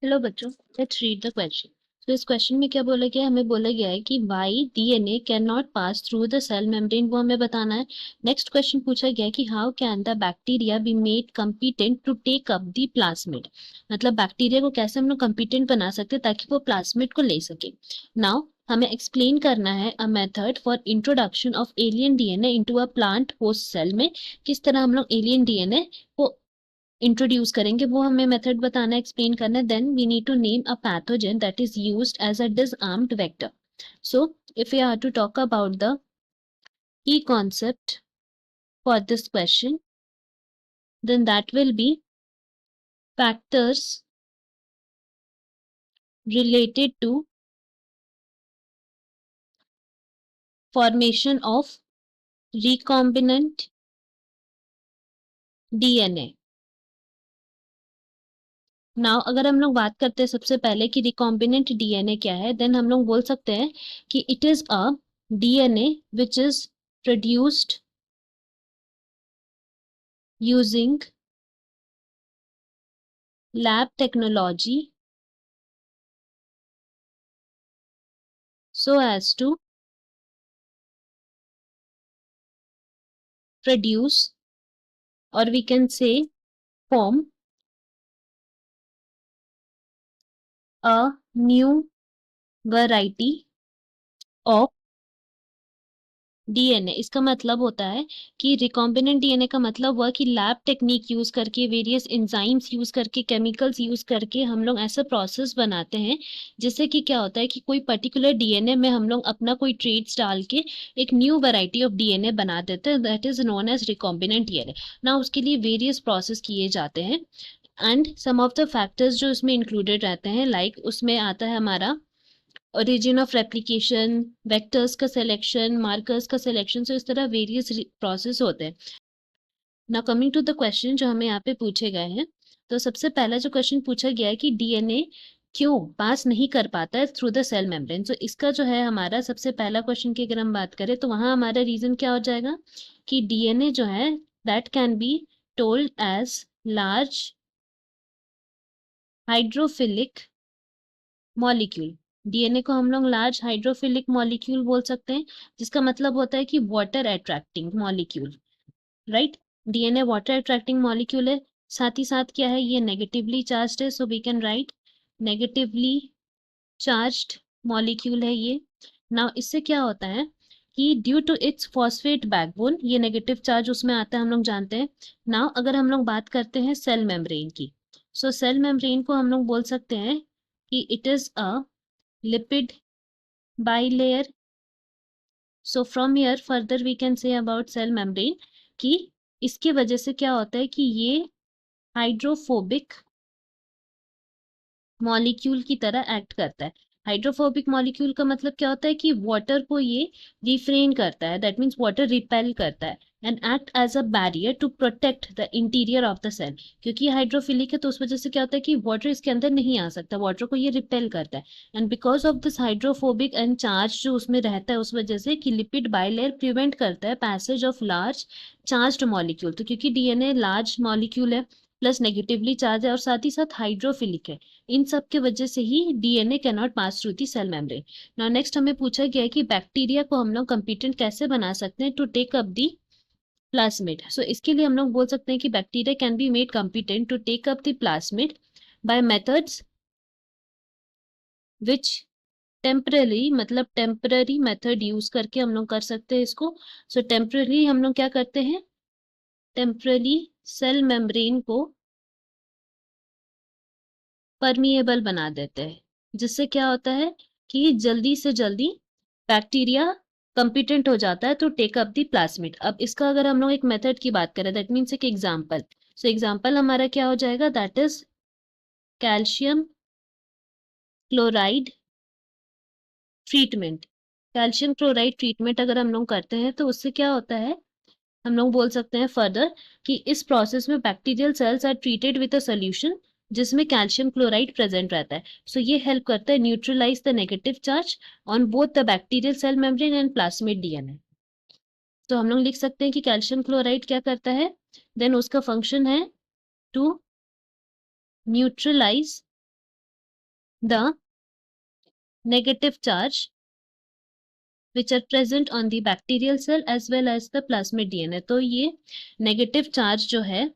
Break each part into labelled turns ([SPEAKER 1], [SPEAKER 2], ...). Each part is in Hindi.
[SPEAKER 1] हेलो बच्चों, लेट्स रीड द क्वेश्चन। तो इस क्वेश्चन में क्या बोला गया है? हमें बोला गया है कि why DNA can not pass through the cell membrane, वो हमें बताना है। नेक्स्ट क्वेश्चन पूछा गया है कि how can the bacteria be made competent to take up the plasmid. मतलब बैक्टीरिया को कैसे हम लोग कम्पिटेंट बना सकते हैं ताकि वो प्लाज्मिड को ले सके। नाउ हमें एक्सप्लेन करना है a method for introduction of alien DNA into a plant host cell में। किस तरह हम लोग एलियन डीएनए को इंट्रोड्यूस करेंगे वो हमें मेथड बताना है, एक्सप्लेन करना है। Then we need to name a pathogen that is used as a disarmed vector. So if we are to talk about the key concept for this question, then that will be factors related to formation of recombinant DNA. Now अगर हम लोग बात करते हैं सबसे पहले कि रिकॉम्बिनेंट डीएनए क्या है, देन हम लोग बोल सकते हैं कि it is a DNA which is produced using lab technology so as to produce, or we can say form, a new variety of DNA. इसका मतलब होता है कि रिकॉम्बिनेंट डीएनए का मतलब हुआ कि लैब टेक्निक यूज करके, वेरियस एंजाइम्स यूज करके, केमिकल्स यूज करके हम लोग ऐसा प्रोसेस बनाते हैं जिससे कि क्या होता है कि कोई पर्टिकुलर डीएनए में हम लोग अपना कोई ट्रेड्स डाल के एक न्यू वैरायटी ऑफ डीएनए बना देते हैं, that is known as recombinant DNA. ना उसके लिए वेरियस प्रोसेस किए जाते हैं and some of the factors जो इसमें इंक्लूडेड रहते हैं, लाइक उसमें आता है हमारा ओरिजिन ऑफ रेप्लिकेशन, वेक्टर्स का सिलेक्शन, मार्कर्स का सिलेक्शन। सो इस तरह वेरियस प्रोसेस होते हैं। Now coming to the question जो हमें यहाँ पे पूछे गए हैं, तो सबसे पहला जो क्वेश्चन पूछा गया है कि डीएनए क्यों पास नहीं कर पाता है थ्रू द सेल मेम्ब्रेन। तो इसका जो है हमारा सबसे पहला क्वेश्चन की अगर हम बात करें तो वहां हमारा रीजन क्या हो जाएगा कि डीएनए जो है that can be told as large hydrophilic molecule. DNA को हम लोग लार्ज हाइड्रोफिलिक मॉलिक्यूल बोल सकते हैं, जिसका मतलब होता है कि water attracting molecule, right. DNA water attracting molecule है। साथ ही साथ क्या है, ये नेगेटिवली चार्ज्ड है, so we can write negatively charged molecule है ये। नाउ इससे क्या होता है कि due to its phosphate backbone, ये नेगेटिव चार्ज उसमें आता है, हम लोग जानते हैं। नाउ अगर हम लोग बात करते हैं सेल मेम्ब्रेन की, सो सेल मेम्ब्रेन को हम लोग बोल सकते हैं कि it is a lipid bilayer. So from here further we can say about cell membrane कि इसकी वजह से क्या होता है कि ये हाइड्रोफोबिक मॉलिक्यूल की तरह एक्ट करता है। हाइड्रोफोबिक मॉलिक्यूल का मतलब क्या होता है कि वाटर को ये रिफ्रेन करता है, दैट मीन्स वाटर रिपेल करता है and act as a barrier to protect the interior of the cell. क्योंकि हाइड्रोफिलिक है तो उस वजह से क्या होता है कि वाटर इसके अंदर नहीं आ सकता, वाटर को ये रिपेल करता है। And because of this hydrophobic and charge जो उसमें रहता है, उस वजह से कि लिपिड बाइलेयर प्रिवेंट करता है passage of large charged molecule. तो क्योंकि डीएनए लार्ज मॉलिक्यूल है, प्लस नेगेटिवली चार्ज है और साथ ही साथ हाइड्रोफिलिक है, इन सब के वजह से ही DNA can not pass through the cell membrane. Now next हमें पूछा गया है कि बैक्टीरिया को हम लोग कंपिटेंट कैसे बना सकते हैं to take up the plasmid. So इसके लिए हम लोग बोल सकते हैं कि bacteria can be made competent to take up the plasmid by methods which temporary, मतलब टेम्पररी मेथड यूज करके हम लोग कर सकते हैं इसको। सो टेम्पररी हम लोग क्या करते हैं, टेम्पररी सेल मेम्ब्रेन को परमिएबल बना देते हैं, जिससे क्या होता है कि जल्दी से जल्दी बैक्टीरिया कंपिटेंट हो जाता है to take up the plasmid. अब इसका अगर हम लोग एक मेथड की बात करें, दैट मीन्स एक एग्जांपल। सो एग्जांपल हमारा क्या हो जाएगा, that is calcium chloride treatment. Calcium chloride treatment अगर हम लोग करते हैं तो उससे क्या होता है, हम लोग बोल सकते हैं फर्दर कि इस प्रोसेस में bacterial cells are treated with a solution जिसमें कैल्शियम क्लोराइड प्रेजेंट रहता है। सो ये हेल्प करता है neutralise the negative charge on both the bacterial cell membrane and plasmid DNA. तो हम लोग लिख सकते हैं कि कैल्शियम क्लोराइड क्या करता है, देन उसका फंक्शन है to neutralise the negative charge which are present on the bacterial cell as well as the plasmid DNA। तो ये नेगेटिव चार्ज जो है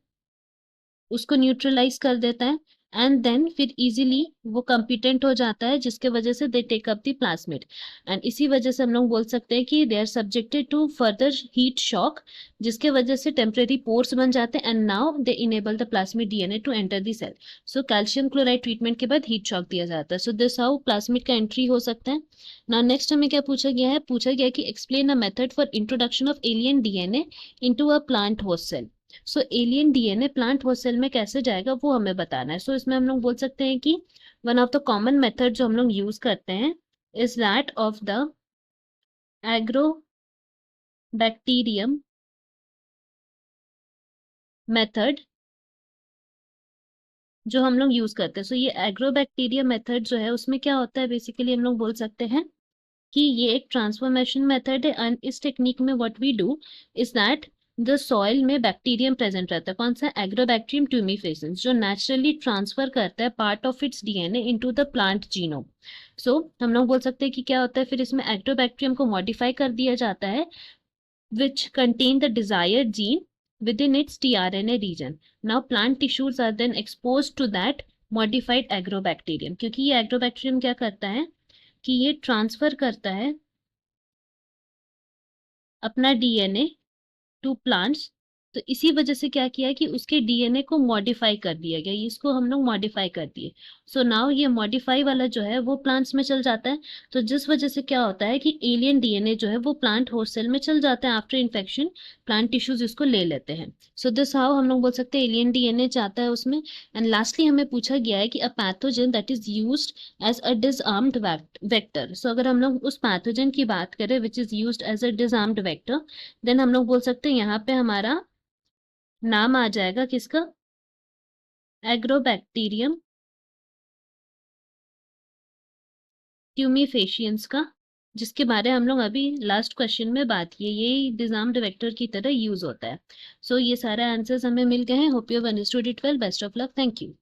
[SPEAKER 1] उसको न्यूट्रलाइज कर देता है एंड देन फिर इजीली वो कंपिटेंट हो जाता है, जिसके वजह से they take up the plasmid. And इसी वजह से हम लोग बोल सकते हैं कि they are subjected to further heat shock, जिसके वजह से टेम्परेरी पोर्स बन जाते हैं and now they enable the plasmid DNA to enter the cell. So calcium chloride treatment के बाद हीट शॉक दिया जाता है। सो दिस हाउ प्लाज्मिड का एंट्री हो सकता है। नाउ नेक्स्ट हमें क्या पूछा गया है, पूछा गया कि explain a method for introduction of alien DNA into a plant host cell. So alien DNA plant host cell में कैसे जाएगा वो हमें बताना है। सो इसमें हम लोग बोल सकते हैं कि one of the common method जो हम लोग यूज करते हैं is that of the agrobacterium method जो हम लोग यूज करते हैं। सो ये एग्रोबैक्टीरियम मेथड जो है उसमें क्या होता है, बेसिकली हम लोग बोल सकते हैं कि ये एक ट्रांसफॉर्मेशन मेथड है एंड इस टेक्निक में what we do is that the soil में बैक्टीरियम प्रेजेंट रहता है। कौन सा, एग्रोबैक्टीरियम ट्यूमिफेसिस, जो नेचुरली ट्रांसफर करता है part of its DNA into the plant genome. So हम लोग बोल सकते हैं कि क्या होता है, फिर इसमें एग्रोबैक्टीरियम को मॉडिफाई कर दिया जाता है which contain the desired gene within its tRNA region. Now plant tissues are then exposed to that modified agrobacterium, क्योंकि ये agrobacterium क्या करता है कि ये ट्रांसफर करता है अपना डीएनए टू प्लांट्स। तो इसी वजह से क्या किया कि उसके डीएनए को मॉडिफाई कर दिया गया, इसको हम लोग मॉडिफाई कर दिए। सो नाउ ये मॉडिफाई वाला जो है वो प्लांट्स में चल जाता है। तो जिस वजह से क्या होता है कि एलियन डीएनए जो है वो प्लांट होस्ट सेल में चल जाता है आफ्टर इन्फेक्शन, प्लांट टिश्यूज इसको ले लेते हैं। सो दिस हाउ हम लोग बोल सकते हैं एलियन डीएनए जाता है उसमें। एंड लास्टली हमें पूछा गया है कि a pathogen that is used as a disarmed vector. So अगर हम लोग उस पैथोजन की बात करें which is used as a disarmed vector, then हम लोग बोल सकते हैं यहाँ पे हमारा नाम आ जाएगा किसका, एग्रोबैक्टीरियम ट्यूमिफेशियंस का, जिसके बारे में हम लोग अभी लास्ट क्वेश्चन में बात की, ये डिसआर्म्ड वेक्टर की तरह यूज होता है। सो ये सारे आंसर्स हमें मिल गए हैं। Hope you have understood it well. Best of luck. Thank you.